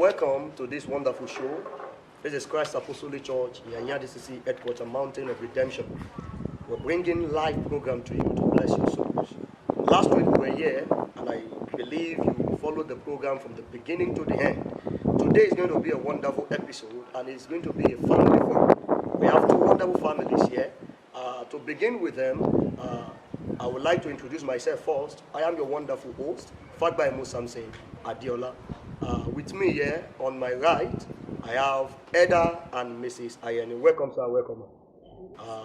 welcome to this wonderful show. This is Christ Apostolic Church, Yanya DCC Headquarter, Mountain of Redemption. We're bringing live program to you to bless your souls. Last week we were here, and I believe you followed the program from the beginning to the end. Today is going to be a wonderful episode, and it's going to be a family fun. We have two wonderful families here. To begin with them, I would like to introduce myself first. I am your wonderful host, Fagba Musamsen Adiola. With me here on my right, I have Eda and Mrs. Ayeni. Welcome, sir. Welcome.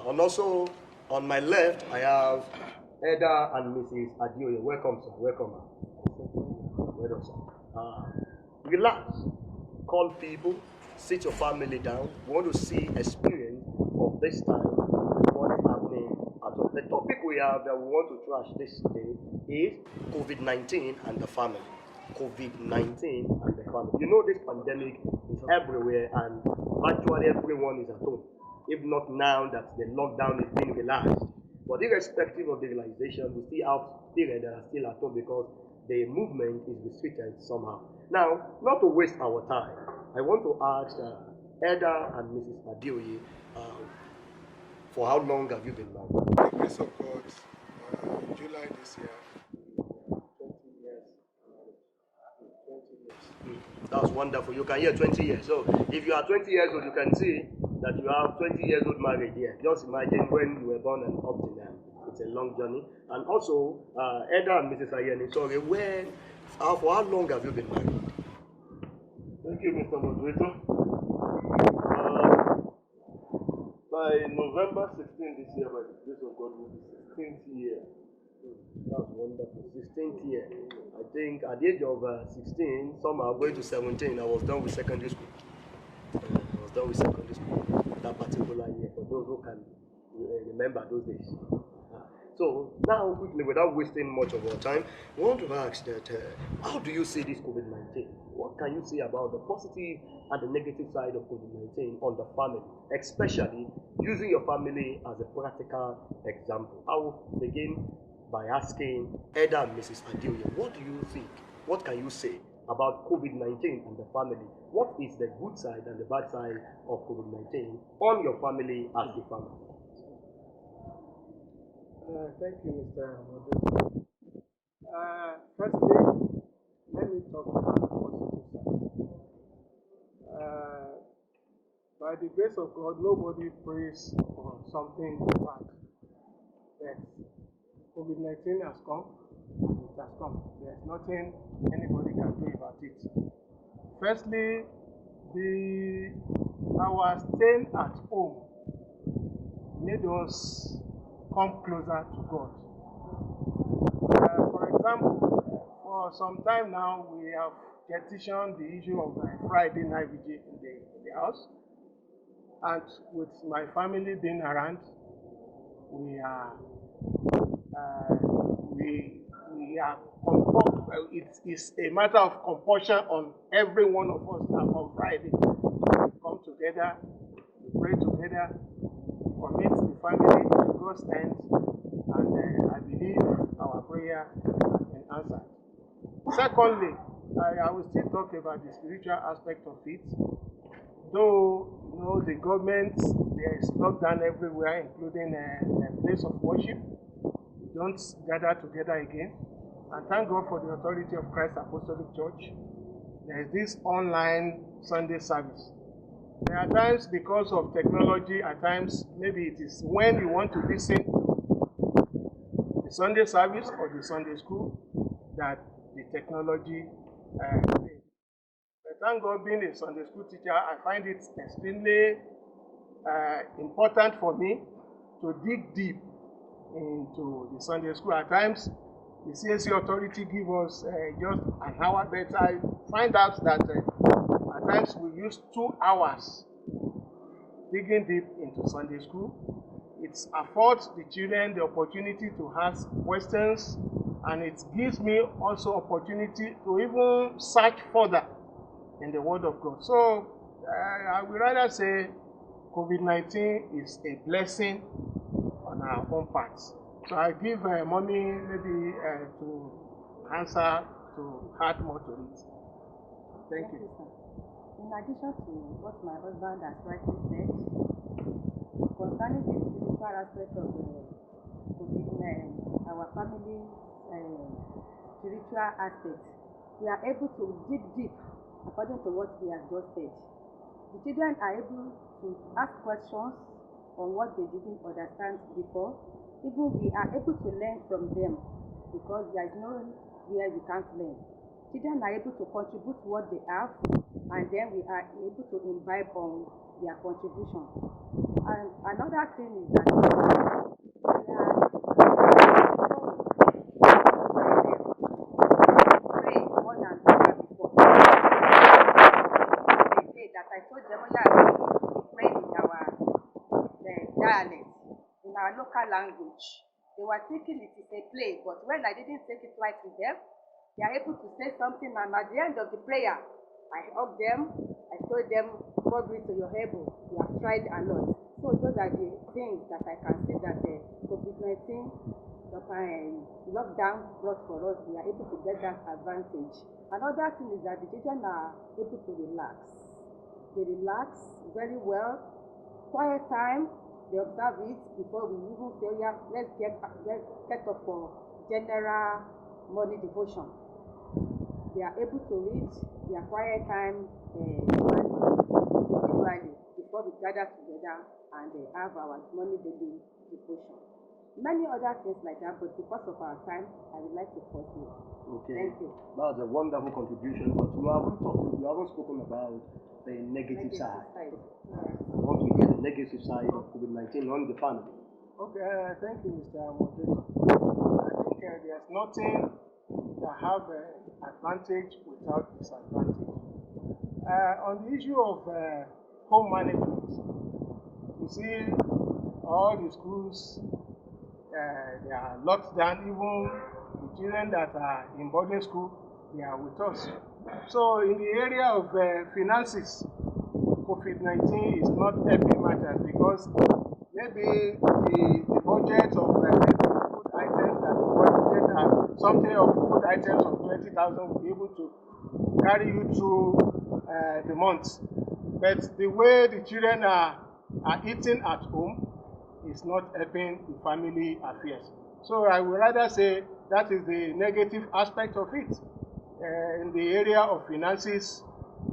And also on my left, I have Eda and Mrs. Adioye. Welcome, sir. Welcome. Welcome, sir. Relax. Call people. Sit your family down. We want to see experience of this time. What is happening at all. The topic we have that we want to trash this day is COVID-19 and the family. COVID-19 and the family. You know, this pandemic is everywhere, and virtually everyone is at home. If not now that the lockdown is being relaxed. But irrespective of the relaxation, we still have people that are still at home because the movement is restricted somehow. Now, not to waste our time, I want to ask Eda and Mrs. Adioye, for how long have you been married? By the grace of God, July this year, 20 years. 20 years. That's wonderful. You can hear 20 years. So if you are 20 years old, you can see that you have 20 years old marriage here. Just imagine when you were born and up to now. It's a long journey. And also, Eda and Mrs. Ayeni, sorry, for how long have you been married? Thank you, Mr. Moderator. By November 16 this year, by the grace of God, will be 16th year. That's wonderful. 16th year. I think at the age of 16, some are going to 17. I was done with secondary school. That particular year, for those who can remember those days. So now, quickly, without wasting much of our time, we want to ask that how do you see this COVID-19? What can you say about the positive and the negative side of COVID-19 on the family, especially using your family as a practical example? I will begin by asking Eda and Mrs. Adioye, what do you think? What can you say about COVID-19 and the family? What is the good side and the bad side of COVID-19 on your family as a family? Thank you, Mr. Moderator. Firstly, let me talk about the positive side. By the grace of God, nobody prays for something bad. But COVID-19 has come. It has come. There's nothing anybody can do about it. Firstly, our staying at home made us come closer to God. For example, for some time now, we have petitioned the issue of Friday night vigil in the house. And with my family being around, we are it's a matter of compulsion on every one of us now on Friday. We come together, we pray together, commit the family to God's hands, and I believe our prayer has been answered. Secondly, I will still talk about the spiritual aspect of it. Though the government, there is lockdown everywhere, including a place of worship. We don't gather together again. And thank God for the authority of Christ Apostolic Church. There is this online Sunday service. There are times, because of technology, at times maybe it is when you want to listen to the Sunday service or the Sunday school that the technology fails. But thank God, being a Sunday school teacher, I find it extremely important for me to dig deep into the Sunday school. At times, the CSC authority give us just an hour, but I find out that at times we use 2 hours digging deep into Sunday school. It affords the children the opportunity to ask questions, and it gives me also opportunity to even search further in the Word of God. So I would rather say COVID-19 is a blessing on our own parts. So I give mommy maybe to answer, to add more to it. Thank you. In addition to what my husband has rightly said, concerning this spiritual aspect of our family spiritual aspect, we are able to dig deep according to what we have just said. The children are able to ask questions on what they didn't understand before. Even we are able to learn from them because there is no where we can't learn. Children are able to contribute what they have, and then we are able to imbibe on their contribution. And another thing is that we are pray more than ever before. They say that I told them, yeah, we pray in our dialect, in our local language. They were thinking it is a play, but when I didn't take it right with them, they are able to say something, and at the end of the prayer, I hugged them, I told them, God to your able, you have tried a lot. So those are the things that I can see that COVID-19 lockdown brought for us. We are able to get that advantage. Another thing is that the children are able to relax. They relax very well. Quiet time, they observe it before we even say, yeah, let's get up for general morning devotion. They are able to read their quiet time individually before we gather together and have our morning daily devotion. Many other things like that, but because of our time, I would like to pause here. Okay. Thank you. That's a wonderful contribution, but you haven't spoken about the negative side. I want to hear the negative side of COVID-19 on the family. Okay, thank you, Mr. Moderator. I think there's nothing that have advantage without disadvantage. On the issue of home management, you see all the schools, they are locked down. Even the children that are in boarding school, they are with us. So in the area of finances, COVID-19 is not helping matters because maybe the budget of food items that the budget are something of food items of 20,000 will be able to carry you through the month. But the way the children are eating at home is not helping the family affairs. So I would rather say that is the negative aspect of it. In the area of finances,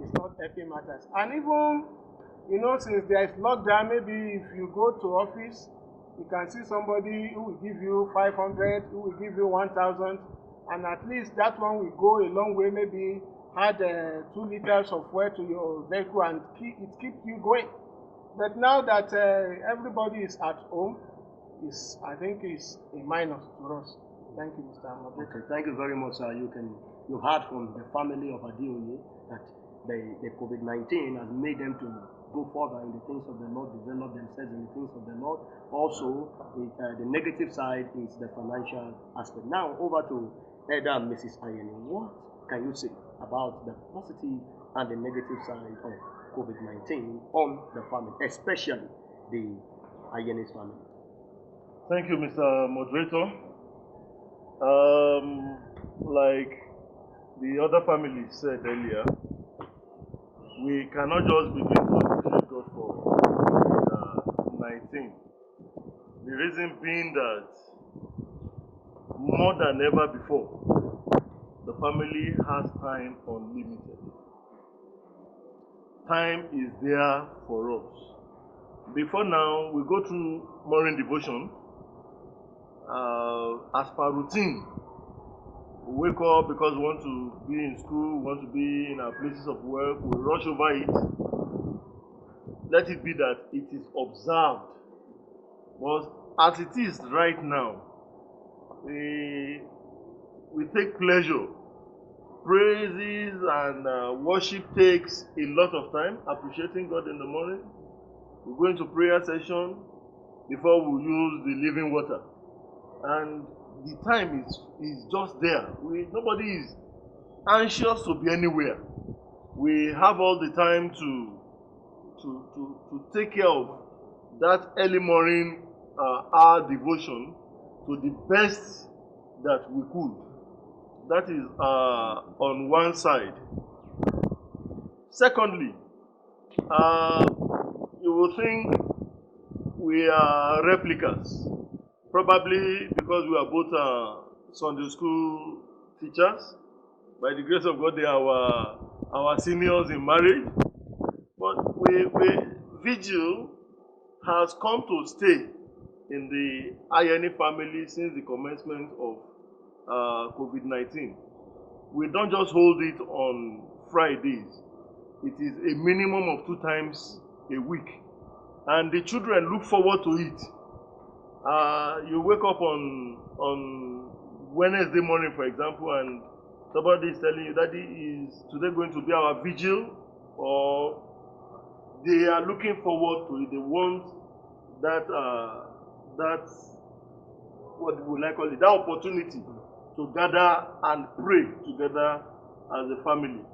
it's not helping matters. And even, since there is lockdown, maybe if you go to office, you can see somebody who will give you 500, who will give you 1,000, and at least that one will go a long way, maybe add 2 liters of fuel to your vehicle and it keeps you going. But now that everybody is at home, I think is a minus to us. Thank you, Mr. Moderator. Okay, thank you very much, sir. You heard from the family of Adeoye that the COVID-19 has made them to go further in the things of the Lord, develop themselves in the things of the Lord. Also, the negative side is the financial aspect. Now, over to Elder Mrs. Ayeni. What can you say about the positive and the negative side of COVID-19 on the family, especially the Ayeni's family? Thank you, Mr. Moderator. Like the other family said earlier, we cannot just begin to appreciate God for COVID-19. The reason being that more than ever before, the family has time unlimited. Time is there for us. Before now, we go through morning devotion. As per routine, we wake up because we want to be in school, we want to be in our places of work, we rush over it. Let it be that it is observed. But as it is right now, we take pleasure. Praises and worship takes a lot of time. Appreciating God in the morning. We go into prayer session before we use the living water. And the time is just there. Nobody is anxious to be anywhere. We have all the time to take care of that early morning hour devotion to the best that we could. That is on one side. Secondly, you will think we are replicas, probably because we are both Sunday school teachers. By the grace of God, they are our seniors in marriage. But Vigil has come to stay in the INE family since the commencement of COVID-19. We don't just hold it on Fridays. It is a minimum of 2 times a week. And the children look forward to it. You wake up on Wednesday morning, for example, and somebody is telling you, Daddy, is today going to be our vigil? Or they are looking forward to it. They want that, what would I call it, that opportunity to gather and pray together as a family.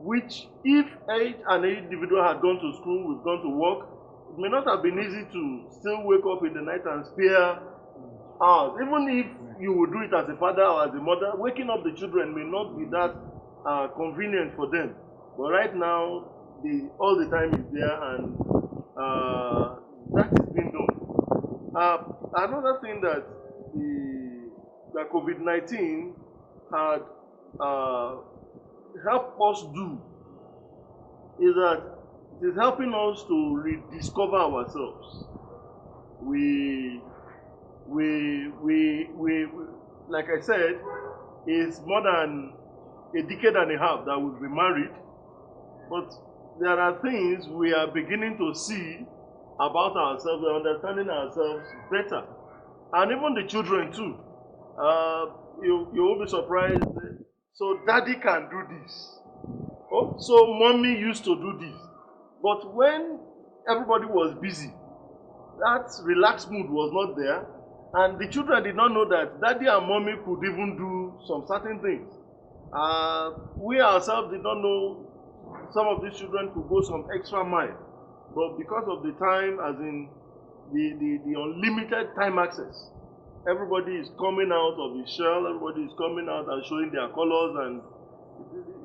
Which, if an individual had gone to school, we've gone to work, it may not have been easy to still wake up in the night and spare hours. Even if you would do it as a father or as a mother, waking up the children may not be that convenient for them. But right now, all the time is there, and that is being done. Another thing that the COVID-19 had helped us do is that it is helping us to rediscover ourselves. We like I said, it's more than a decade and a half that we've been married, but there are things we are beginning to see about ourselves, we're understanding ourselves better. And even the children too. You will be surprised. So daddy can do this. Oh, so mommy used to do this. But when everybody was busy, that relaxed mood was not there. And the children did not know that daddy and mommy could even do some certain things. We ourselves did not know some of these children could go some extra mile. But because of the time, as in the unlimited time access, everybody is coming out of his shell, everybody is coming out and showing their colors, and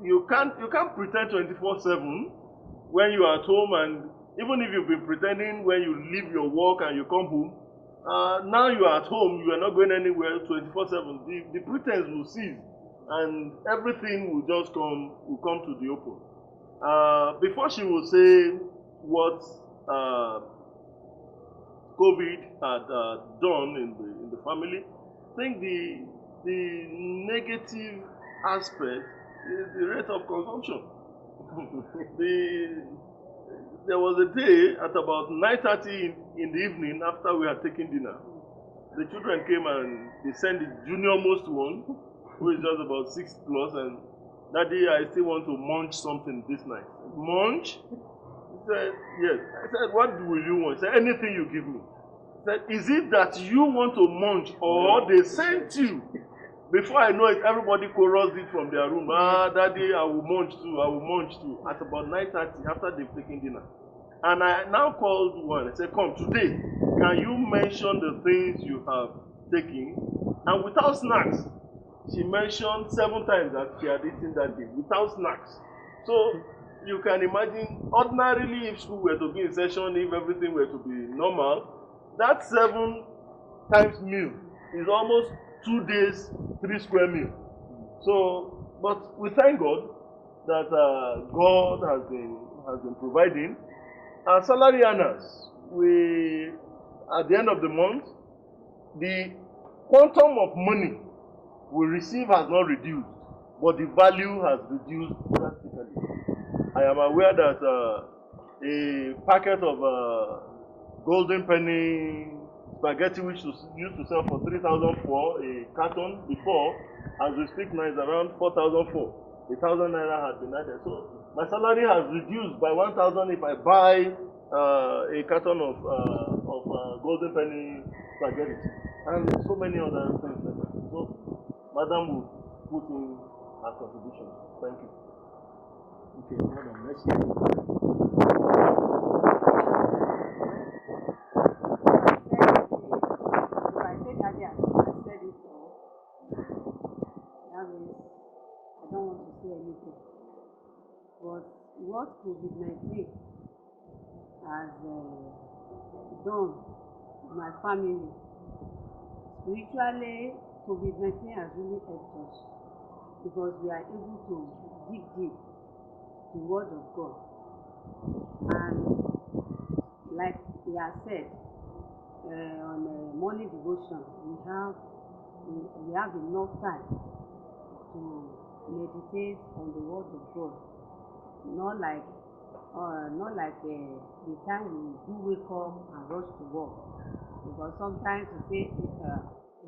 you can't pretend 24/7 when you are at home. And even if you've been pretending when you leave your work and you come home, now you are at home, you are not going anywhere 24/7. The pretense will cease, and everything will just come to the open. Before she will say what COVID had done in the family, I think the negative aspect is the rate of consumption. There was a day at about 9:30 in the evening after we had taken dinner. The children came and they sent the junior most one, who is just about 6 plus, and Daddy, I still want to munch something this night. Munch? He said, yes. I said, what will you want? He said, anything you give me. He said, is it that you want to munch or they sent you? Before I know it, everybody chorused it from their room. Daddy, I will munch too, I will munch too. At about 9:30 after they've taken dinner. And I now called one. I said, come, today, can you mention the things you have taken? And without snacks. She mentioned 7 times that she had eaten that day without snacks. So you can imagine, ordinarily, if school were to be in session, if everything were to be normal, that 7 times meal is almost 2 days, 3 square meal. So, but we thank God that God has been providing. Our salary earners, at the end of the month, the quantum of money we receive has not reduced, but the value has reduced drastically. I am aware that a packet of golden penny spaghetti, which used to sell for 3,004 a carton before, as we speak now is around 4,004. 1,000 naira has been added. So my salary has reduced by 1,000 if I buy a carton of golden penny spaghetti, and so many other things like that. So Madam will put in her contribution. Thank you. Okay, Madam, let's hear you. If I say daddy, I said it all. That means I don't want to say anything. But what COVID-19 has done to my family. Spiritually, COVID-19 has really helped us because we are able to dig deep the word of God. And like he has said, on morning devotion, we have enough time to meditate on the word of God. Not like the time we do wake up and rush to work. Because sometimes we say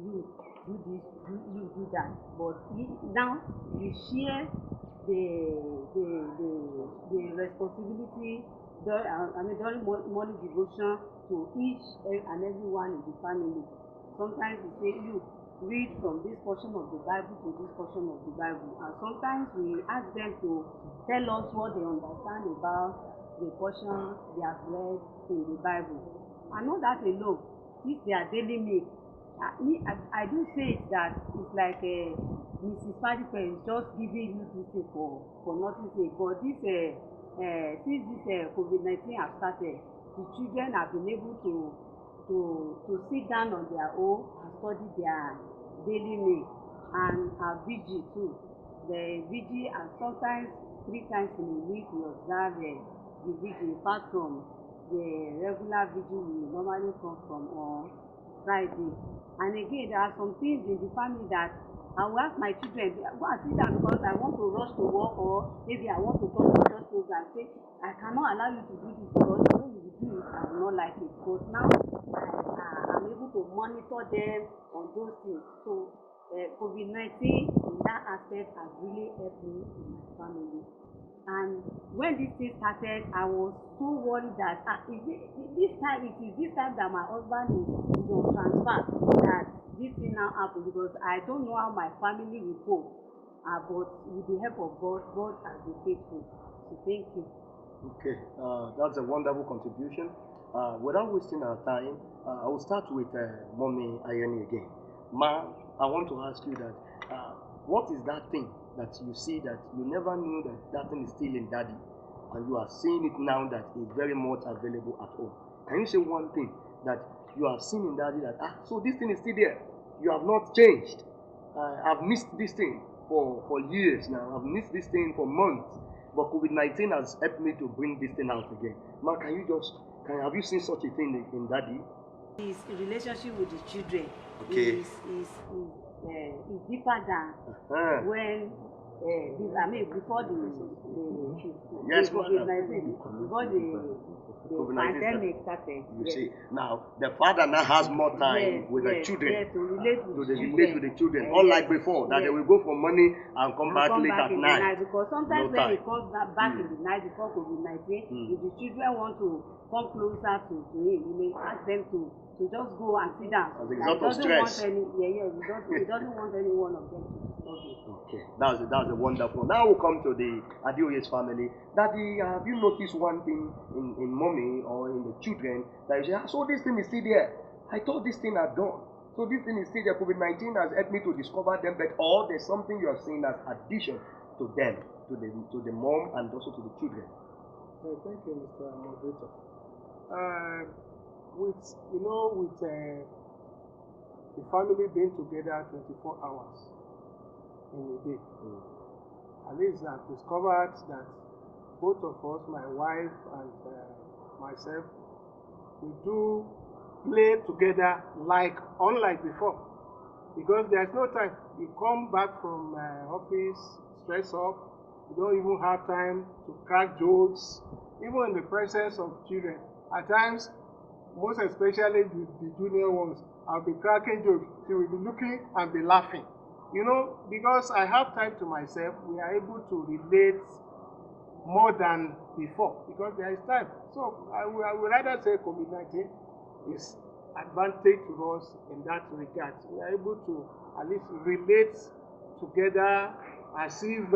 you do this, you do that. But now we share the responsibility during morning devotion to each and everyone in the family. Sometimes we say you read from this portion of the Bible to this portion of the Bible, and sometimes we ask them to tell us what they understand about the portion they have read in the Bible. And not that alone, this their daily meal. I do say it that it's like Mrs. Fadipe is just giving you this thing for nothing sake. But this since this COVID-19 have started, the children have been able to sit down on their own and study their daily meal and vigil too. The vigil, and sometimes 3 times in a week we observe the vigil, apart from the regular vigil we normally come from on Friday. And again, there are some things in the family that I will ask my children, go and sit down because I want to rush to work, or maybe I want to talk to church program. Say, I cannot allow you to do this because when you do it, I will not like it. But now I'm able to monitor them on those things. So COVID-19 in that aspect has really helped me in my family. And when this thing started, I was so worried that it is this time that my husband is on transfer that this thing now happen, because I don't know how my family will cope. But with the help of God, God has been faithful. So thank you. Okay, that's a wonderful contribution. Without wasting our time, I will start with Mommy Ayeni again. Ma, I want to ask you that what is that thing that you see that you never knew that thing is still in Daddy, and you are seeing it now that is very much available at home? Can you say one thing that you have seen in Daddy that so this thing is still there? You have not changed. I've missed this thing for years now. I've missed this thing for months. But COVID-19 has helped me to bring this thing out again. Ma, have you seen such a thing in Daddy? His relationship with the children Okay. is deeper than when before the Yes, COVID-19, before the pandemic started. You see, now the father now has more time with the children. Yes, to relate with the children. Unlike before, that they will go for money and come back late at in night. The night. Because sometimes when he comes back in the night before COVID-19, if the children want to come closer to him, he may ask them to just go and sit down. As a result of stress. He doesn't want any one of them to disturb him. Okay, that's a wonderful. Now we'll come to the Adioye's family. Daddy, have you noticed one thing in Mommy or in the children that you say, so this thing is still there? I thought this thing had gone. So this thing is still there. COVID-19 has helped me to discover them, but or there's something you have seen as addition to them, to the mom and also to the children. Thank you, Mr. Moderator. With the family being together 24 hours in a day, at least I've discovered that both of us, my wife and myself, we do play together unlike before, because there's no time. You come back from office, stress up, you don't even have time to crack jokes, even in the presence of children. At times, most especially the junior ones, I'll be cracking jokes, they will be looking and be laughing. Because I have time to myself, we are able to relate more than before, because there is time. So I would rather say COVID-19 is advantage to us in that regard. We are able to at least relate together as if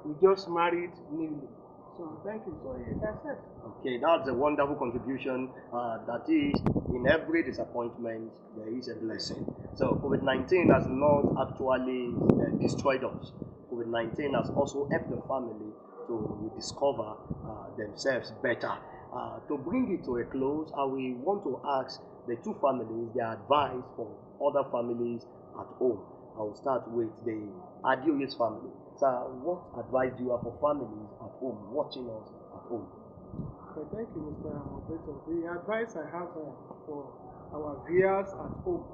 we just married newly. So thank you. So that's it. Okay, that's a wonderful contribution. That is, in every disappointment, there is a blessing. So COVID-19 has not actually destroyed us. COVID-19 has also helped the family to rediscover themselves better. To bring it to a close, I will want to ask the two families their advice for other families at home. I will start with the Adioye's family. Sir, what advice do you have for families at home watching us at home? Okay, thank you, Mr. Moderator. The advice I have for our viewers at home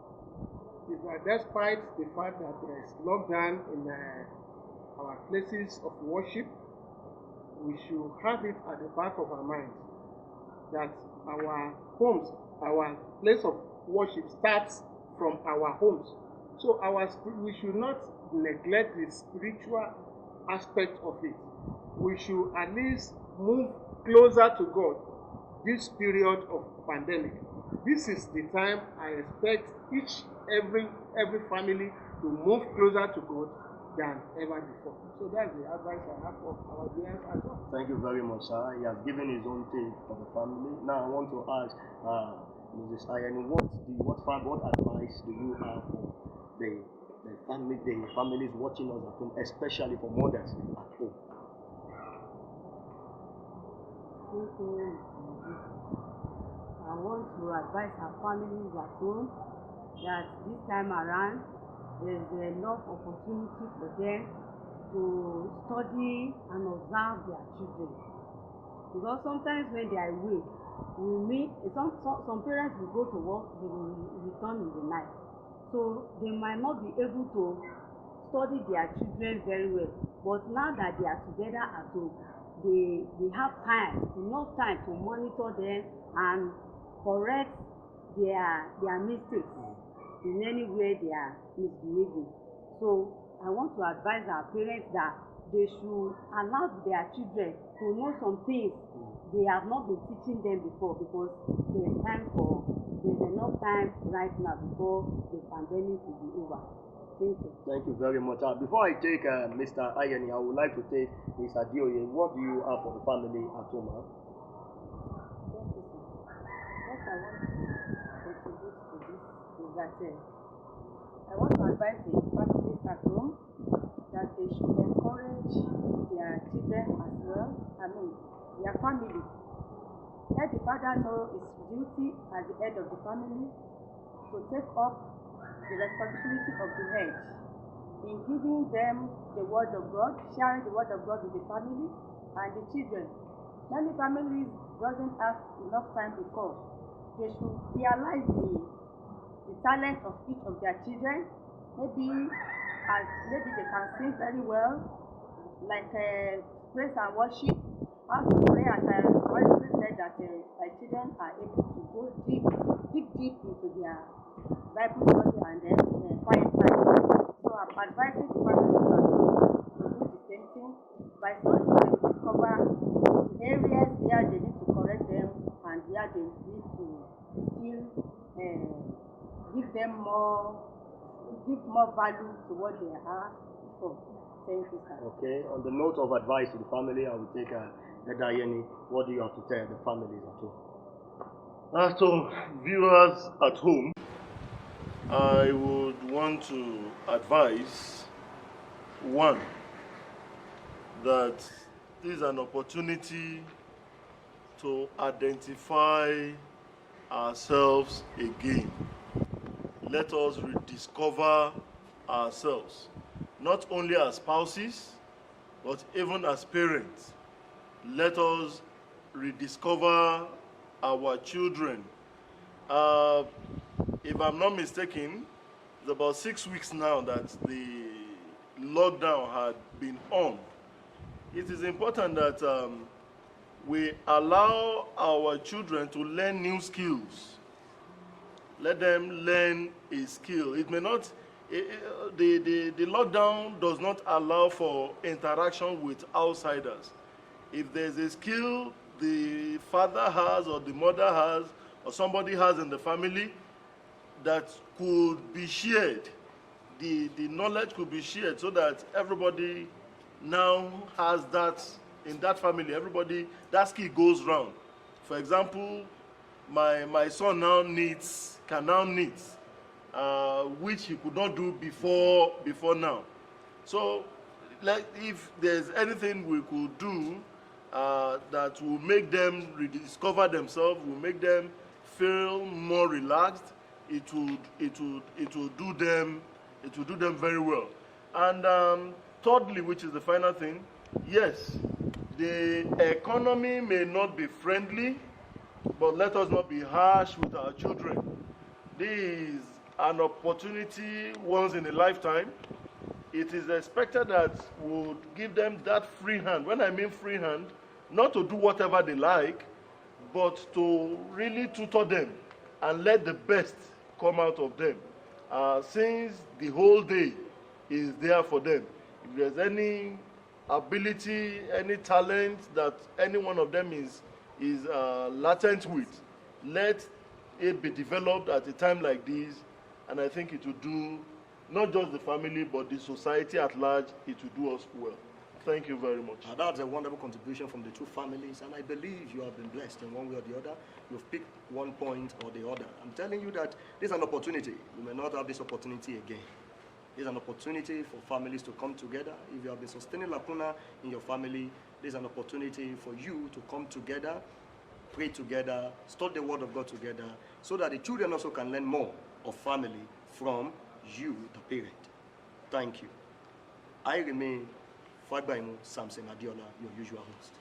is that despite the fact that there is lockdown in our places of worship, we should have it at the back of our mind that our homes, our place of worship starts from our homes. So we should not neglect the spiritual aspect of it. We should at least move closer to God this period of pandemic. This is the time I expect every family to move closer to God than ever before. So that's the advice I have for our viewers as well. Thank you very much, sir. He has given his own take for the family. Now I want to ask Mrs. Ayani, what advice do you have for the families watching us at home, especially for mothers at home? I want to advise our families at home that this time around there is enough opportunity for them to study and observe their children. Because sometimes when they are away, some parents will go to work, they will return in the night. So they might not be able to study their children very well. But now that they are together at home, they have enough time to monitor them and correct their mistakes in any way they are misbehaving. So I want to advise our parents that they should allow their children to know some things they have not been teaching them before, because there's enough time right now before the pandemic will be over. Thank you. Thank you very much. Before I take Mr. Ayani, I would like to take Mr. Adioye. What do you have for the family at home? Thank you, sir. What I want to contribute to this is that I want to advise the families at home that they should encourage their children as well. Their family. Let the father know his duty as the head of the family to take up the responsibility of the head in giving them the word of God, sharing the word of God with the family and the children. Many families doesn't have enough time because they should realize the talent of each of their children. Maybe they can sing very well, like praise and worship. How to pray, as I already said that my children are able to go dig deep into their Bible study and then quiet time. So I'm advising the family to do the same thing. By so doing, they will discover the areas where they need to correct them and where they need to still give more value to what they are for. Thank you, sir. Okay. On the note of advice to the family, I will take Ayani. What do you have to tell the families at home? So, viewers at home, I would want to advise one, that this is an opportunity to identify ourselves again. Let us rediscover ourselves, not only as spouses, but even as parents. Let us rediscover our children. If I'm not mistaken, it's about 6 weeks now that the lockdown had been on. It is important that we allow our children to learn new skills. Let them learn a skill. It may not, the lockdown does not allow for interaction with outsiders. If there's a skill the father has or the mother has or somebody has in the family that could be shared, the knowledge could be shared so that everybody now has that in that family. Everybody, that skill goes round. For example, my son now can now knit, which he could not do before now. So if there's anything we could do that will make them rediscover themselves, will make them feel more relaxed, it will do them very well. And thirdly, which is the final thing, yes, the economy may not be friendly, but let us not be harsh with our children. This is an opportunity once in a lifetime. It is expected that would give them that free hand. When I mean free hand, not to do whatever they like, but to really tutor them and let the best come out of them. Since the whole day is there for them. If there's any ability, any talent that any one of them is latent with, let it be developed at a time like this, and I think it will do not just the family but the society at large. It will do us well. Thank you very much. That's a wonderful contribution from the two families, and I believe you have been blessed in one way or the other. You've picked one point or the other. I'm telling you that this is an opportunity. You may not have this opportunity again. It's an opportunity for families to come together. If you have been sustaining lacuna in your family, there's an opportunity for you to come together, pray together, study the Word of God together, so that the children also can learn more of family from you, the parent. Thank you. I remain Fagbaimu Samson Adiola, your usual host.